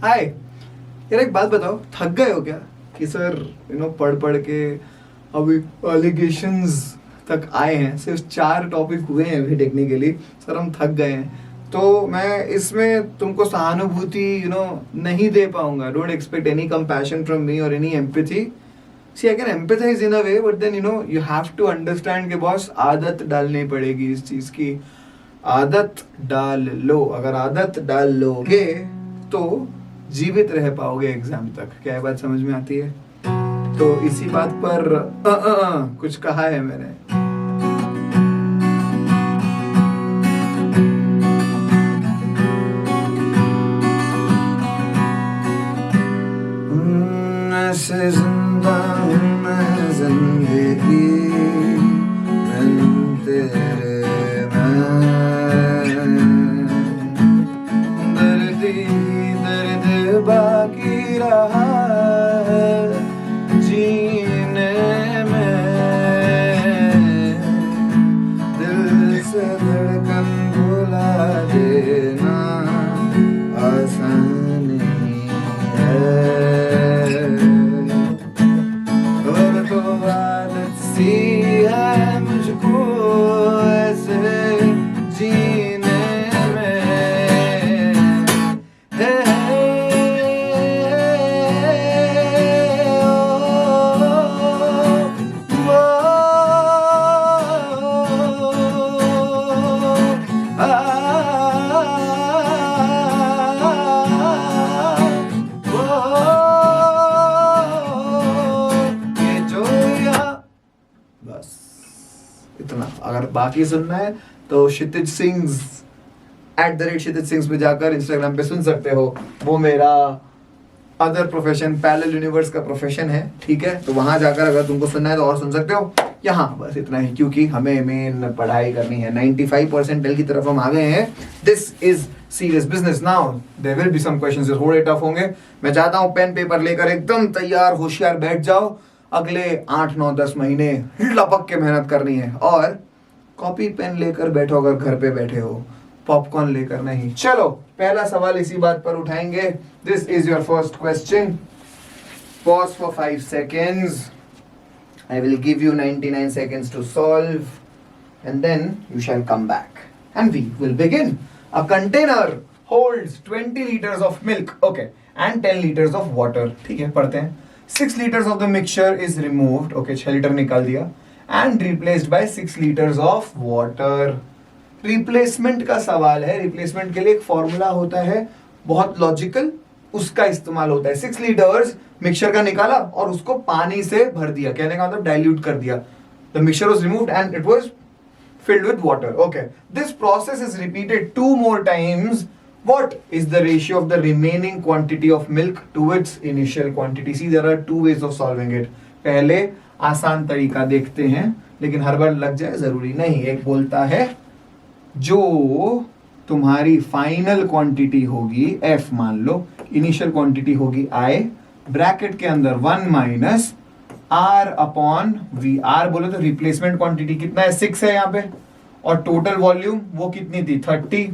हाय यार, एक बात बताओ, थक गए हो क्या कि सर पढ़ पढ़ के अभी एलिगेशंस तक आए हैं, सिर्फ 4 टॉपिक हुए हैं अभी टेक्निकली, सर हम थक गए हैं। तो मैं इसमें तुमको सहानुभूति नहीं दे पाऊंगा। Don't expect any compassion from me और any empathy. See I can empathise in a way, but then you have to understand कि बॉस आदत डालनी पड़ेगी इस चीज की। आदत डाल लो, अगर आदत डाल लोगे तो जीवित रह पाओगे एग्जाम तक। क्या ये बात समझ में आती है? तो इसी बात पर कुछ कहा है मैंने। ऐसे जिंदा हूं मैं जिंदगी बिन तेरे दर्द बाकी रहा है जीने में, दिल से धड़कन भुला देना आसान नहीं है। और तो आदत सी है मुझको ऐसे जीने में। बस इतना। अगर बाकी सुनना है तो क्षितिज सिंग्स @क्षितिज सिंग्स पे जाकर इंस्टाग्राम पे सुन सकते हो। वो मेरा अदर प्रोफेशन, पैरेलल यूनिवर्स का प्रोफेशन है, ठीक है? तो वहां जाकर अगर तुमको सुनना है तो और सुन सकते हो। यहाँ बस इतना ही, क्योंकि हमें मेन पढ़ाई करनी है। 95% की तरफ हम आ गए हैं। This is serious business. Now there will be some questions जो थोड़े टफ होंगे। मैं चाहता हूँ पेन पेपर लेकर एकदम तैयार होशियार बैठ जाओ। अगले 8, 9, 10 महीने लपक के मेहनत करनी है। और कॉपी पेन लेकर बैठो अगर घर पे बैठे हो, पॉपकॉर्न लेकर नहीं। चलो पहला सवाल इसी बात पर उठाएंगे। This is your first question. Pause for 5 seconds. I will give you 99 seconds to solve and then you shall come back and we will begin. A container holds 20 liters of milk, okay, and 10 liters of water. ठीक है, पढ़ते हैं। 6 liters of the mixture is removed, okay, 6 litre निकाल दिया, and replaced by 6 liters of water. Replacement का सवाल है। Replacement के लिए एक फॉर्मूला होता है, बहुत लॉजिकल, उसका इस्तेमाल होता है। 6 लीटर्स मिक्सचर का निकाला और उसको पानी से भर दिया, कहने का मतलब डाइल्यूट कर दिया। The mixture was removed and it was filled with water. Okay, this process is repeated 2 more times. What is the ratio of the remaining quantity of milk to its initial quantity? See, there are 2 ways of solving it. पहले आसान तरीका देखते हैं, लेकिन हर बार लग जाए जरूरी नहीं। एक बोलता है जो तुम्हारी फाइनल क्वांटिटी होगी F, मान लो इनिशियल क्वांटिटी होगी I, ब्रैकेट के अंदर 1 minus R upon V। R बोले तो रिप्लेसमेंट क्वांटिटी कितना है, 6 है यहाँ पे, और टोटल वॉल्यूम वो कितनी थी, 30।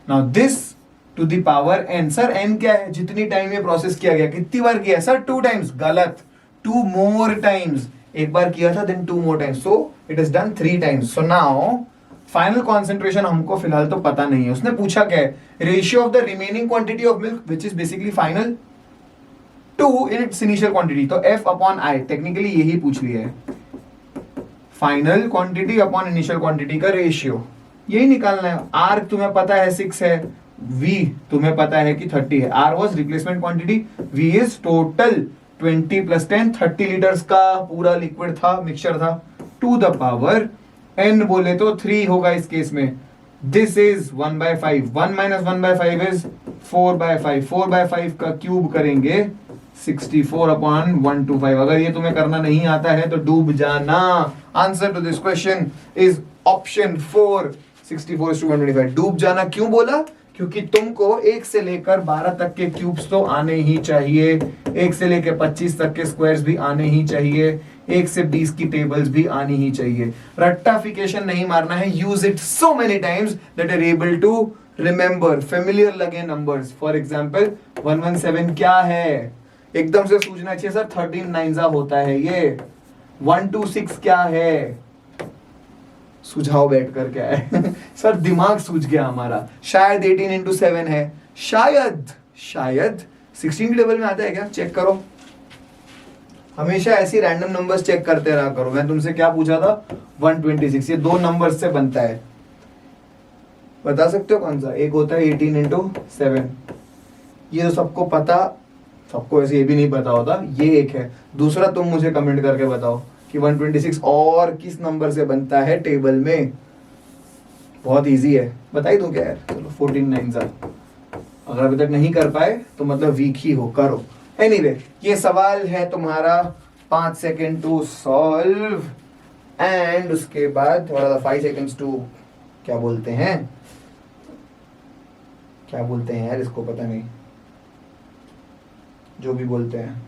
Now this to the power n। Sir n क्या है, जितनी टाइम ये प्रोसेस किया गया, कितनी बार किया सर, 2 टाइम्स। गलत, 2 more टाइम्स। एक बार किया था then 2 more times, so it is done 3 times. So now final concentration हमको फिलहाल तो पता नहीं है। उसने पूछा क्या है, ratio of the remaining quantity of milk which is basically final to its initial quantity. तो F अपॉन I, टेक्निकली यही पूछ लिया है, final quantity upon initial quantity का रेशियो, यही निकालना है। R तुम्हें पता है 6 है, V तुम्हें पता है कि 30 है। R was replacement quantity, V is total 20 + 10, 30 litres का पूरा लिक्विड था, मिक्सचर था, टू द पावर n बोले तो 3 होगा इस केस में। दिस इज 1/5, 1 - 1/5 इज 4/5, 4/5 का क्यूब करेंगे 64/125। अगर ये तुम्हें करना नहीं आता है तो डूब जाना। Answer to this question is option 4, 64/125। डूब जाना क्यों बोला? क्योंकि तुमको 1 से लेकर 12 तक के क्यूब्स तो आने ही चाहिए, 1 से लेकर 25 तक के स्क्वायर्स भी आने ही चाहिए, 1 से 20 की टेबल्स भी आनी ही चाहिए। रट्टाफिकेशन नहीं मारना है। Use it so many times that are able to remember familiar लगे नंबर्स, फॉर एग्जाम्पल 117 क्या है, एकदम से सूझना चाहिए सर 13 नाइन्जा होता है ये। 126 क्या है, सुझाव बैठ कर क्या है सर दिमाग सूझ गया हमारा। शायद 18 इंटू 7 है, शायद 16 के लेवल में आता है क्या, चेक करो। हमेशा ऐसी रैंडम नंबर्स चेक करते रहा करो। मैं तुमसे क्या पूछा था, 126, ये 2 नंबर्स से बनता है, बता सकते हो कौन सा? एक होता है 18 इंटू 7, ये तो सबको पता, सबको ऐसे ये भी नहीं पता होता, ये एक है। दूसरा तुम मुझे कमेंट करके बताओ कि 126 और किस नंबर से बनता है टेबल में। बहुत इजी है, बता ही दूं क्या यार, चलो 14 9 सा। अगर अभी तक नहीं कर पाए तो मतलब वीक ही हो, करो। एनीवे, ये सवाल है तुम्हारा 5 सेकेंड टू सॉल्व एंड उसके बाद थोड़ा 5 सेकेंड्स टू क्या बोलते हैं यार, इसको पता नहीं, जो भी बोलते हैं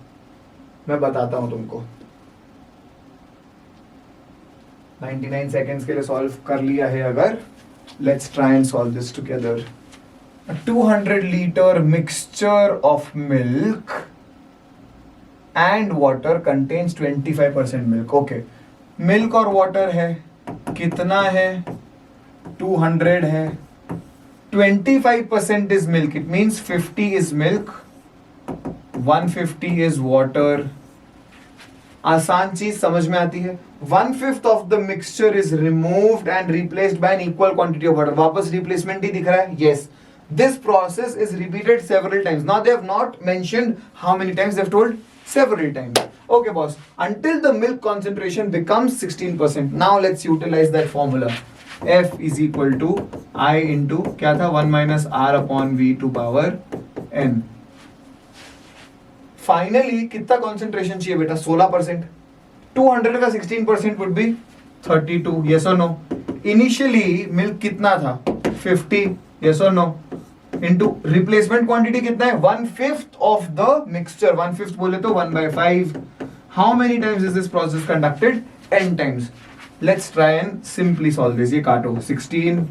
मैं बताता हूं तुमको। 99 सेकेंड्स के लिए सॉल्व कर लिया है अगर, let's try and solve this together. 200 litre mixture of milk and water contains 25% milk. Okay, milk और वाटर है, कितना है, 200 है, 25% is milk, it means 50 is milk, 150 is water. आसान चीज समझ में आती है। 1/5 of the mixture is removed and replaced by an equal quantity of water. वापस रिप्लेसमेंट ही दिख रहा है, yes. This process is repeated several times. Now they have not mentioned how many times, they have told several times. Okay boss, until the milk concentration becomes 16%. Now let's utilize that formula. F is equal to I into क्या था, 1 minus R upon V to power N. Finally कितना concentration चाहिए बेटा, 16%. 200 का 16% would be 32. Yes or no? Initially milk कितना था, 50. Yes or no? Into replacement quantity कितना है, 1/5 of the mixture. 1/5 बोले तो 1/5. How many times is this process conducted? N times. Let's try and simply solve this. ये काटो, 16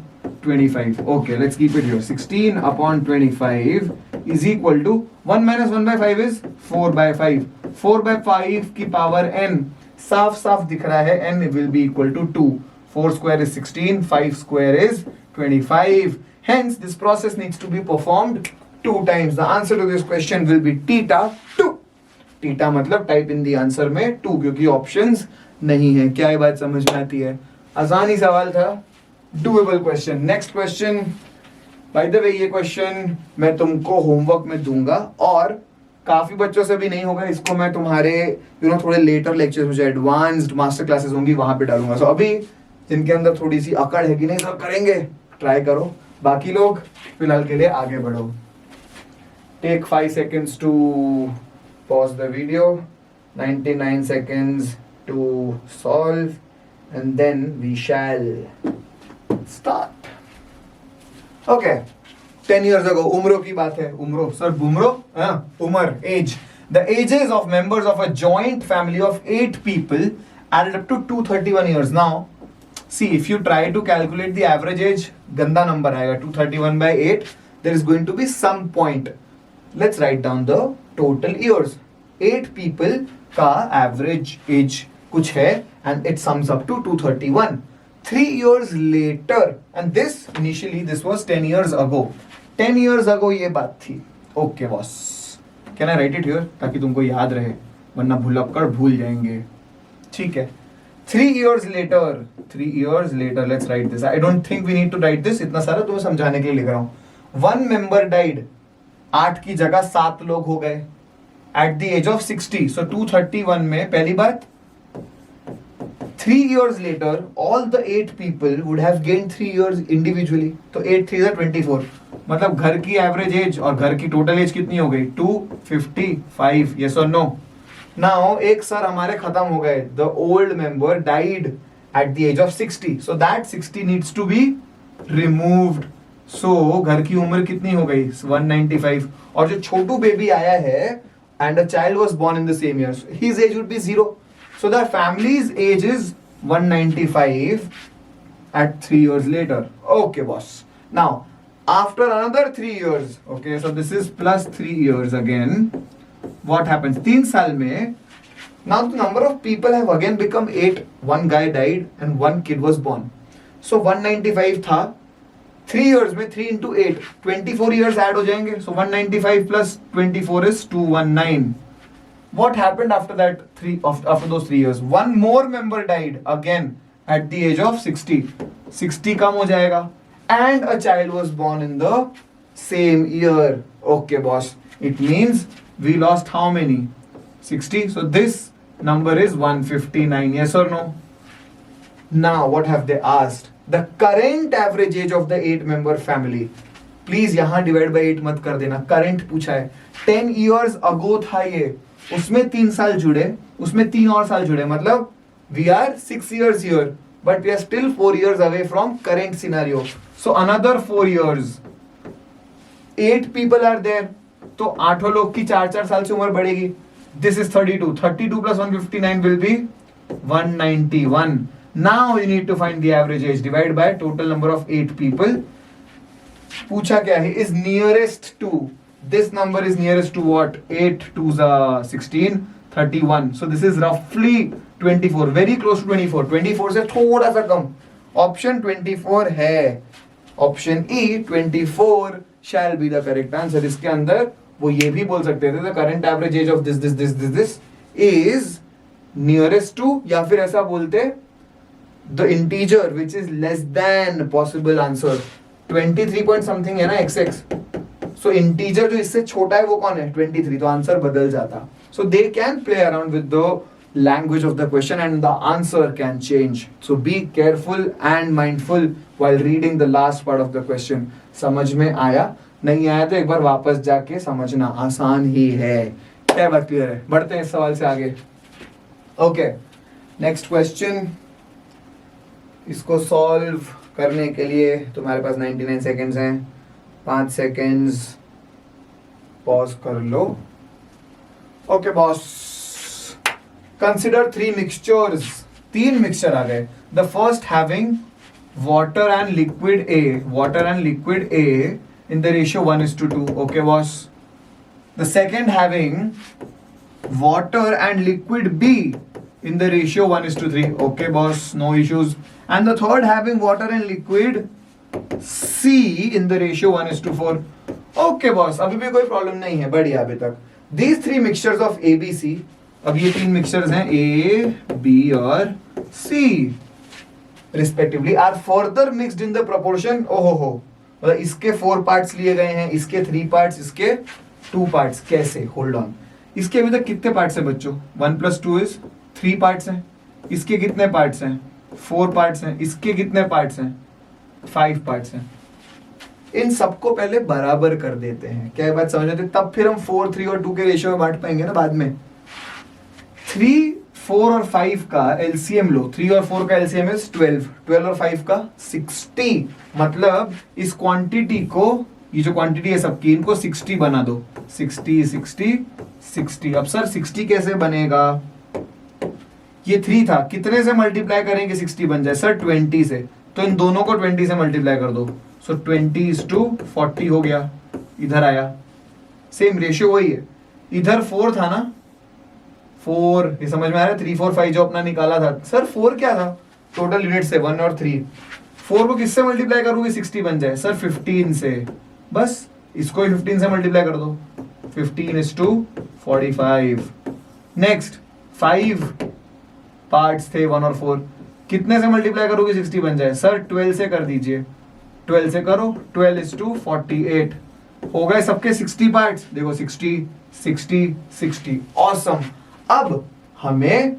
25. Okay, let's keep it here. 16 upon 25 is equal to 1 minus 1/5 is 4/5. 4/5 की power n साफ साफ दिख रहा है, n will be equal to 2. 4 square is 16, 5 square is 25. Hence, this process needs to be performed 2 times. The answer to this question will be theta 2. Theta मतलब type in the answer में 2, क्योंकि options नहीं है। क्या ये बात समझ में आती है? आसान ही सवाल था, doable question. Next question. By the way, ये question मैं तुमको homework में दूंगा और काफी बच्चों से भी नहीं होगा, इसको मैं तुम्हारे थोड़े लेटर लेक्चर्स में जो एडवांस्ड मास्टर क्लासेस होंगी वहां पे डालूंगा। सो अभी जिनके अंदर थोड़ी सी अकड़ है कि नहीं सब करेंगे, ट्राई करो। बाकी लोग फिलहाल के लिए आगे बढ़ो। Take 5 seconds to pause the video, 99 seconds to solve and then we shall start. Okay, 10 years ago, उम्रों की बात है। उम्रों सर, बुमरो, उमर, age. The ages of members of a joint family of 8 people added up to 231 years. Now, see, if you try to calculate the average age, गंदा number आएगा, 231 by 8. There is going to be some point. Let's write down the total years. 8 people का average age कुछ है and it sums up to 231. 3 years later, and this initially this was 10 years ago. 10 years ago ये बात थी. Okay boss. Can I write it here ताकि तुमको याद रहे, वरना भुलक्कड़ भूल जाएंगे। ठीक है। 3 years later, 3 years later, let's write this. I don't think we need to write this. इतना सारा तुम्हें समझाने के लिए लिख रहा हूँ। 1 member died. 8 की जगह 7 लोग हो गए at the age of 60. So 231 में पहली बात, 3 years later, all the 8 people would have gained 3 years individually. तो 8 3 is 24. मतलब घर की एवरेज एज और घर की टोटल एज कितनी हो गई, 255. यस और नो? नाउ एक सर हमारे खत्म हो गए, the old member died at the age of 60, so that 60 needs to be removed. So घर की उम्र कितनी हो गई, 195. और जो छोटू बेबी आया है and a child was born in the same year, his age would be 0. So the family's age is 195 at 3 years later. Okay boss. Now After another 3 years, okay, so this is plus 3 years again. What happens? 3 साल में, now the number of people have again become 8. One guy died and one kid was born. So 195 था, 3 years में 3 into 8, 24 years add हो जाएंगे. So 195 plus 24 is 219. What happened after that? After those 3 years, one more member died again at the age of 60. 60 कम हो जाएगा. And a child was born in the same year. Okay, boss. It means we lost how many? 60. So this number is 159. Yes or no? Now, what have they asked? The current average age of the 8-member family. Please यहाँ divide by 8 मत कर देना. Current पूछा है. 10 years ago था ये. उसमें 3 साल जुड़े. उसमें 3 और साल जुड़े. मतलब we are 6 years here. But we are still 4 years away from current scenario. So another 4 years. 8 people are there. तो 8 लोग की 4 साल से उम्र बढ़ेगी. This is 32. 32 plus 159 will be 191. Now you need to find the average age. Divide by total number of 8 people. पूछा क्या है? Is nearest to. This number is nearest to what? 8 2s are 16. 31. So this is roughly 24. Very close to 24. 24 से थोड़ा सा कम. Option 24 है. Option E 24 shall be the correct answer. इसके अंदर वो ये भी बोल सकते थे the current average age of this is nearest to, या फिर ऐसा बोलते the integer which is less than possible answer. 23 point something है ना xx. So integer जो इससे छोटा है वो कौन है? 23. तो आंसर बदल जाता. So they can play around with the language of the question and the answer can change. So be careful and mindful while reading the last part of the question. समझ में आया? नहीं आया तो एक बार वापस जाके समझना. आसान ही है. क्या बात क्लियर है? बढ़ते हैं इस सवाल से आगे. Okay, next question. इसको सॉल्व करने के लिए तुम्हारे पास 99 सेकेंड्स हैं. 5 सेकेंड्स पॉज कर लो. Okay boss, consider 3 mixtures. 3 mixture आ गए. The first having water and liquid A in the ratio 1:2. Okay boss. The second having water and liquid B in the ratio 1:3. Okay boss, no issues. And the third having water and liquid C in the ratio 1:4. Okay boss, अभी भी कोई problem नहीं है. बढ़िया अभी तक. These 3 mixtures of A, B, C. अब ये 3 मिक्सचर्स हैं A, B और C respectively are further mixed in the proportion. ओहो, मतलब इसके 4 पार्ट्स लिए गए हैं, इसके 3 पार्ट्स, इसके 2 पार्ट्स. कैसे? Hold on. इसके अभी तक कितने पार्ट्स हैं बच्चों? 1 + 2 is 3 पार्ट्स हैं. इसके कितने पार्ट्स हैं? 4 पार्ट्स हैं. इसके कितने पार्ट्स हैं? 5 पार्ट्स हैं. इन सबको पहले बराबर कर देते हैं. क्या ये बात समझ आती है? तब फिर हम 4, 3 और 2 के रेशियो में बांट पाएंगे ना बाद में. 3, 4 और 5 का एलसीएम लो. 3 और 4 का एलसीएम इज 12. 12 और 5 का 60. मतलब इस क्वांटिटी को, ये जो क्वांटिटी है सबकी, इनको 60 बना दो. 60 60 60. अब सर 60 कैसे बनेगा? ये 3 था, कितने से मल्टीप्लाई करेंगे 60 बन जाए? सर 20 से. तो इन दोनों को 20 से मल्टीप्लाई कर दो. सो 20:40 हो गया. इधर आया, सेम रेशियो वही है. इधर 4 था ना, 4. ये समझ में आ रहा है? 3 4 5 जो अपना निकाला था. सर 4 क्या था? टोटल यूनिट से 1 और 3. 4 को किससे मल्टीप्लाई करोगे 60 बन जाए? सर 15 से. बस इसको ही 15 से मल्टीप्लाई कर दो. 15:45. नेक्स्ट 5 पार्ट्स थे 1 और 4. कितने से मल्टीप्लाई करोगे 60 बन जाए? सर 12 से कर दीजिए. 12 से करो. 12:48 हो गए सबके 60 पार्ट्स. देखो 60 60 60. ऑसम. अब हमें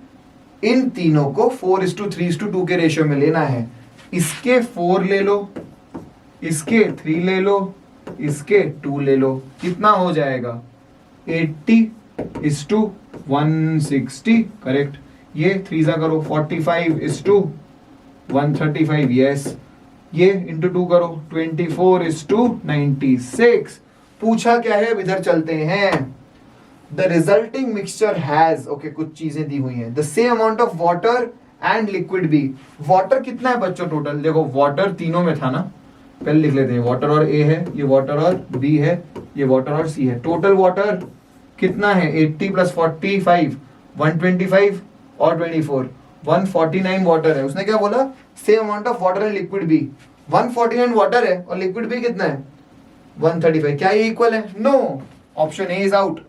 इन तीनों को 4:3:2 के रेशियो में लेना है. इसके 4 ले लो, इसके 3 ले लो, इसके 2 ले लो. कितना हो जाएगा? 80:160. करेक्ट. ये 3 सा करो. 45:135. यस. ये इंटू 2 करो. 24:96. पूछा क्या है? अब इधर चलते हैं. The resulting mixture has, okay, कुछ चीजें दी हुई हैं. The same amount of water and liquid B. Water कितना है बच्चों टोटल? देखो water तीनों में था ना, पहले लिख लेते हैं, वाटर और ए है, ये वाटर और बी है, ये वाटर और सी है। टोटल वाटर कितना है? 80 + 45 125 और 24 149 वाटर है। उसने क्या बोला? Same amount of water and liquid B. 149 water है और लिक्विड बी कितना है? 135। क्या ये इक्वल है? No, option A is out.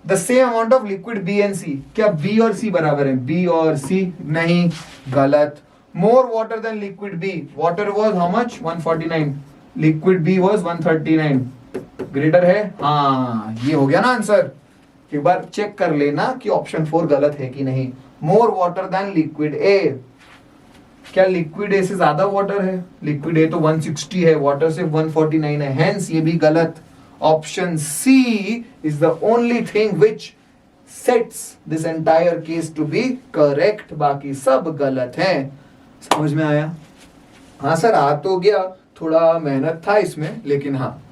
The same amount of liquid B and C, क्या बी और सी बराबर है? बी और सी नहीं, गलत। More water than liquid B, water was how much? 149, liquid B was 139। Greater है? हाँ, ये हो गया ना आंसर। एक बार चेक कर लेना कि ऑप्शन 4 गलत है कि नहीं। More water than liquid A, क्या लिक्विड ए से ज्यादा वाटर है? लिक्विड ए तो 160 है, वाटर से 149 है, हेंस ये भी गलत। Option C is the only thing which sets this entire case to be correct, बाकी सब गलत है। समझ में आया? हाँ सर, आ तो गया, थोड़ा मेहनत था इसमें, लेकिन हाँ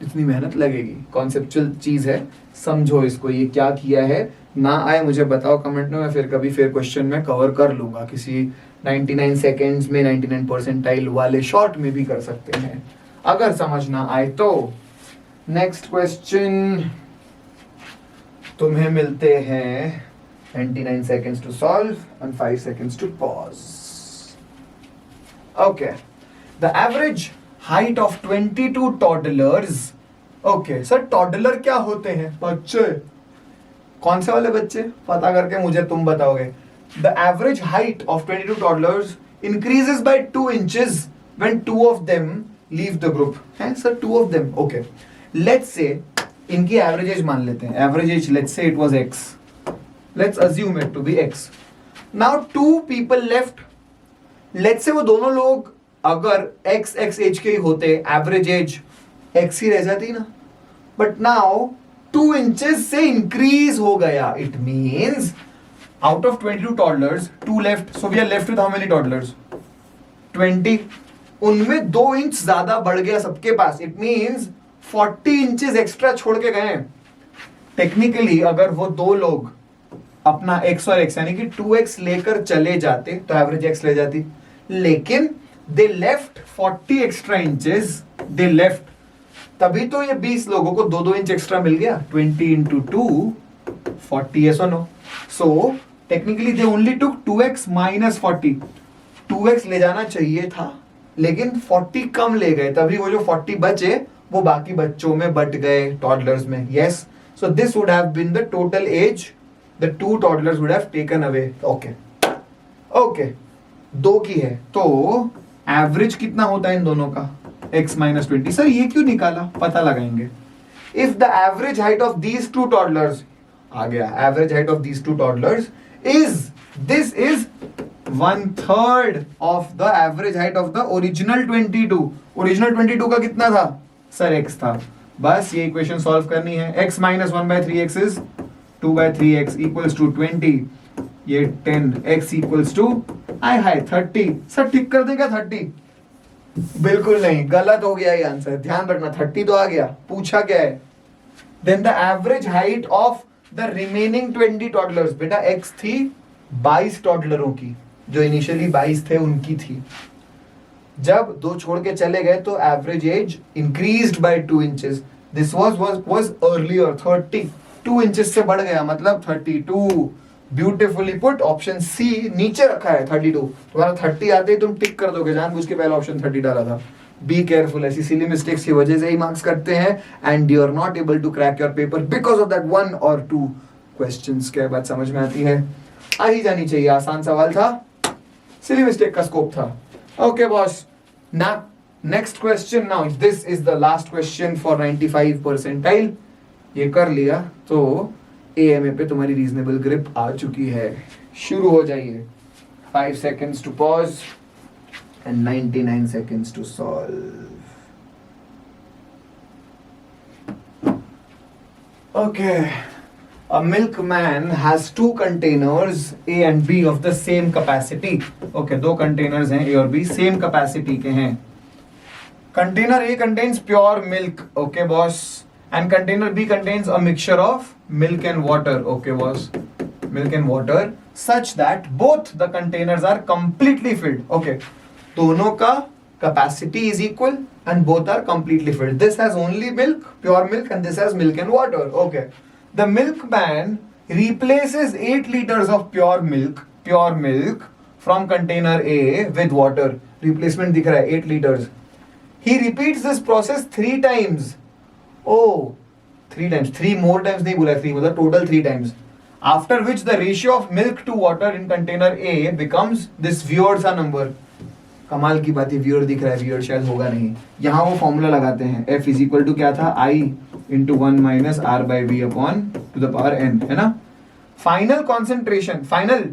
इतनी मेहनत लगेगी, कॉन्सेप्चुअल चीज है, समझो इसको, ये क्या किया है। ना आए मुझे बताओ कमेंट में, मैं फिर कभी फिर क्वेश्चन में कवर कर लूंगा, किसी 99 सेकेंड्स में 99 परसेंटाइल वाले शॉर्ट में भी कर सकते हैं अगर समझ ना आए तो। नेक्स्ट क्वेश्चन, तुम्हें मिलते हैं 99 seconds to solve and 5 seconds to pause. Okay. The average height of 22 toddlers. Okay, sir, toddler क्या होते हैं? बच्चे। कौन से वाले बच्चे? पता करके मुझे तुम बताओगे। The average height of 22 toddlers increases by 2 inches when 2 of them leave the group. हैं sir, 2 of them. Okay. Let's say इनकी एवरेज एज मान लेते हैं, average age let's say it was x, let's assume it to be x। Now 2 people left, let's say वो दोनों लोग अगर x as के ही होते, एवरेज एज x ही रह जाती ना, बट नाउ 2 inches से इंक्रीज हो गया। It means out of 22 toddlers 2 left, so we are left with how many toddlers? 20। उनमें 2 इंच ज्यादा बढ़ गया सबके पास, इट मीन्स 40 इंचेस एक्स्ट्रा छोड़ के गए। टेक्निकली अगर वो दो लोग अपना x और x यानी कि 2x लेकर चले जाते तो एवरेज x ले जाती, लेकिन they left 40 extra inches, they left, तभी तो ये 20 लोगों को 2-2 इंच एक्स्ट्रा मिल गया। 20 into 2 40, yes or no? So technically they only took 2x minus 40। 2x ले जाना चाहिए था लेकिन 40 कम ले गए, तभी वो जो 40 बचे वो बाकी बच्चों में बट गए, टॉडलर्स में। yes, so this would have been the total age the 2 toddlers would have taken away. okay, 2 की है तो एवरेज कितना होता है इन दोनों का? x minus 20। सर ये क्यों निकाला? पता लगाएंगे। if the average height of these 2 toddlers, आ गया, average height of these 2 toddlers is, this is 1/3 of the average height of the original 22। original 22 का कितना था सर? x था। बस ये इक्वेशन सॉल्व करनी है। x minus 1/3x is 2/3x equals to 20, ये 10, x equals to hi 30। Sir ठीक कर देगा 30? बिल्कुल नहीं, गलत हो गया ये आंसर, ध्यान रखना। 30 तो आ गया, पूछा क्या है? Then the average height of the remaining 20 toddlers, बेटा x थी 22 टॉडलरों की, जो इनिशियली 22 थे उनकी थी। जब 2 छोड़ के चले गए तो average age increased by 2 inches. This was earlier 32 inches से बढ़ गया, मतलब 32। ब्यूटीफुली पुट, ऑप्शन सी नीचे रखा है 32। तुम्हारा 30 आते ही तुम टिक कर दोगे, जानबूझ के पहले ऑप्शन 30 डाला था। बी केयरफुल, ऐसी सिली मिस्टेक्स की वजह से ही मार्क्स करते हैं and you are not able to crack your paper because of that 1 or 2 questions. क्या बात समझ में आती है? आ ही जानी चाहिए, आसान सवाल था, सिली मिस्टेक का स्कोप था। Okay boss, now next question, now this is the last question for 95 percentile। ये कर लिया तो AMA पे तुम्हारी रीजनेबल ग्रिप आ चुकी है। शुरू हो जाइए। 5 seconds to pause and 99 seconds to solve। Okay, a milkman has 2 containers A and B of the same capacity। Okay, 2 containers हैं A और B, same capacity के हैं। Container A contains pure milk, okay boss, and container B contains a mixture of milk and water, okay boss, milk and water, such that both the containers are completely filled। Okay, दोनों का capacity is equal and both are completely filled. This has only milk, pure milk, and this has milk and water. Okay, the milkman replaces 8 liters of pure milk from container A with water. Replacement दिख रहा है 8 liters. He repeats this process 3 times. Oh, 3 times. 3 more times नहीं बोला 3, मतलब total 3 times. After which the ratio of milk to water in container A becomes this weird सा number. कमाल की बात है, वियर दिख रहा है, वियर शायद होगा नहीं. यहाँ वो फॉर्मूला लगाते हैं, F इज इक्वल टू क्या था, I into 1 minus R by V upon to the power n, है ना. फाइनल कॉन्सेंट्रेशन, फाइनल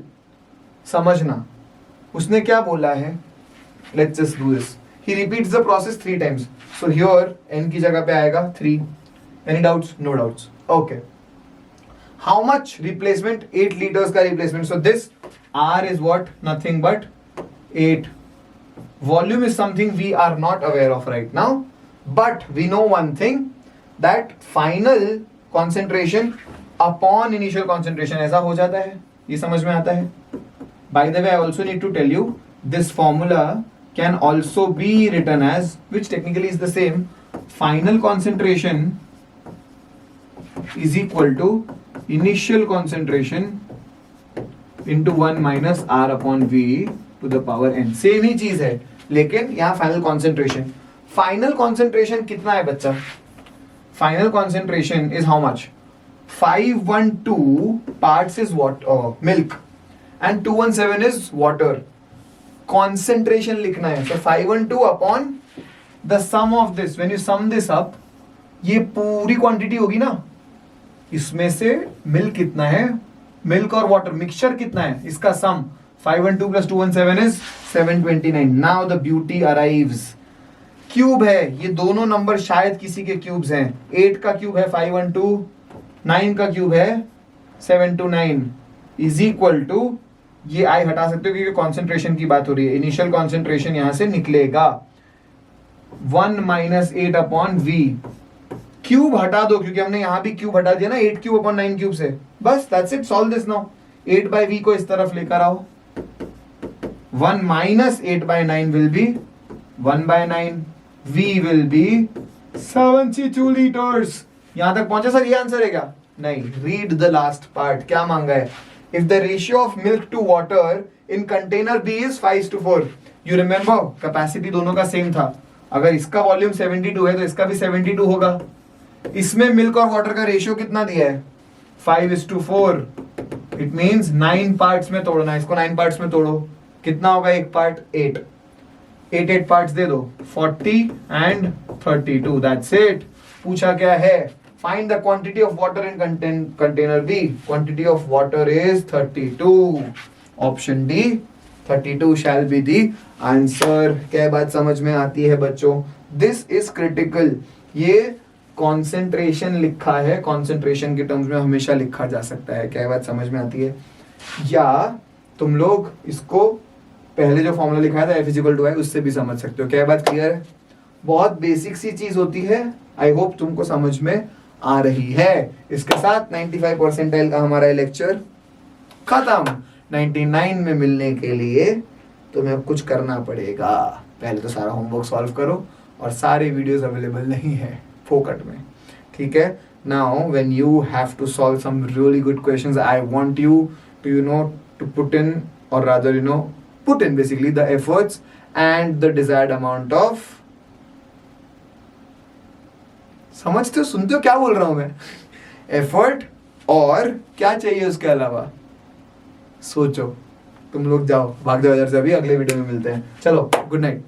समझना उसने क्या बोला है. Let's just do this. He repeats the process 3 times. So here n की जगह पे आएगा 3. Any doubts? No doubts. Okay, how much replacement, 8 litres का replacement. So this r is what, nothing but 8. Volume is something we are not aware of right now, but we know one thing, that final concentration upon initial concentration ऐसा हो जाता है. ये समझ में आता है. By the way, I also need to tell you this formula can also be written as, which technically is the same, final concentration is equal to initial concentration into 1 minus r upon v to the power n. Same ही चीज है, लेकिन यहाँ final concentration. Final concentration कितना है बच्चा? Final concentration is how much? 512 parts is what, milk, and 217 is water. Concentration लिखना है. So 512 upon the sum of this. When you sum this up, ये पूरी क्वांटिटी होगी ना, इसमें से मिल्क कितना है, मिल्क और वाटर मिक्सचर कितना है, इसका सम 512 plus 217 is 729. Now the beauty arrives. Cube है, ये दोनों नंबर शायद किसी के क्यूब्स हैं. 8 का क्यूब है 512, 9 का क्यूब है 729 इज इक्वल टू, ये आई हटा सकते हो क्योंकि कॉन्सेंट्रेशन की बात हो रही है. इनिशियल कॉन्सेंट्रेशन यहां से निकलेगा 1 माइनस 8 अपॉन वी. क्यूब हटा दो क्योंकि हमने यहां भी क्यूब हटा दिया ना, 8 क्यूब अपॉन 9 क्यूब से. बस that's it, solve this now. 8 by V को इस तरफ लेकर आओ. 1 minus 8 by 9 will be 1 by 9. V will be 72 liters. यहां तक पहुंचे सर? ये आंसर है क्या? नहीं. Read the last part. क्या मांगा है? If the ratio of milk to water in container B is 5:4. You remember capacity दोनों का सेम था. अगर इसका वॉल्यूम 72 है तो इसका भी 72 होगा. इसमें मिल्क और वाटर का रेशियो कितना दिया है? 5:4. It means 9 पार्ट्स में तोड़ना है. इसको 9 पार्ट्स में तोड़ो. कितना होगा एक पार्ट? 8. 8 पार्ट्स दे दो, 40 and 32. That's it. पूछा क्या है? Find the quantity of water in container B. Quantity of water is 32. Option D, 32 shall be the answer. क्या बात समझ में आती है बच्चों? This is critical. ये कॉन्सेंट्रेशन लिखा है, कॉन्सेंट्रेशन के टर्म्स में हमेशा लिखा जा सकता है. क्या बात समझ में आती है? या तुम लोग इसको पहले जो फॉर्मूला लिखा था F is equal to I, उससे भी समझ सकते हो. क्या बात क्लियर है? बहुत बेसिक सी चीज होती है. आई होप तुमको समझ में आ रही है. इसके साथ 95 परसेंटाइल का हमारा लेक्चर खत्म. 99 में मिलने के लिए तुम्हें अब कुछ करना पड़ेगा. पहले तो सारा होमवर्क सॉल्व करो, और सारे वीडियोस अवेलेबल नहीं है फोकट में. ठीक है. Now when you have to solve some really good questions, I want you to to put in, or rather put in basically the efforts and the desired amount of, समझते हो, सुनते हो क्या बोल रहा हूं मैं? एफर्ट और क्या चाहिए उसके अलावा? सोचो. तुम लोग जाओ, भाग जाओ इधर से. अभी अगले वीडियो में मिलते हैं. चलो, गुड नाइट.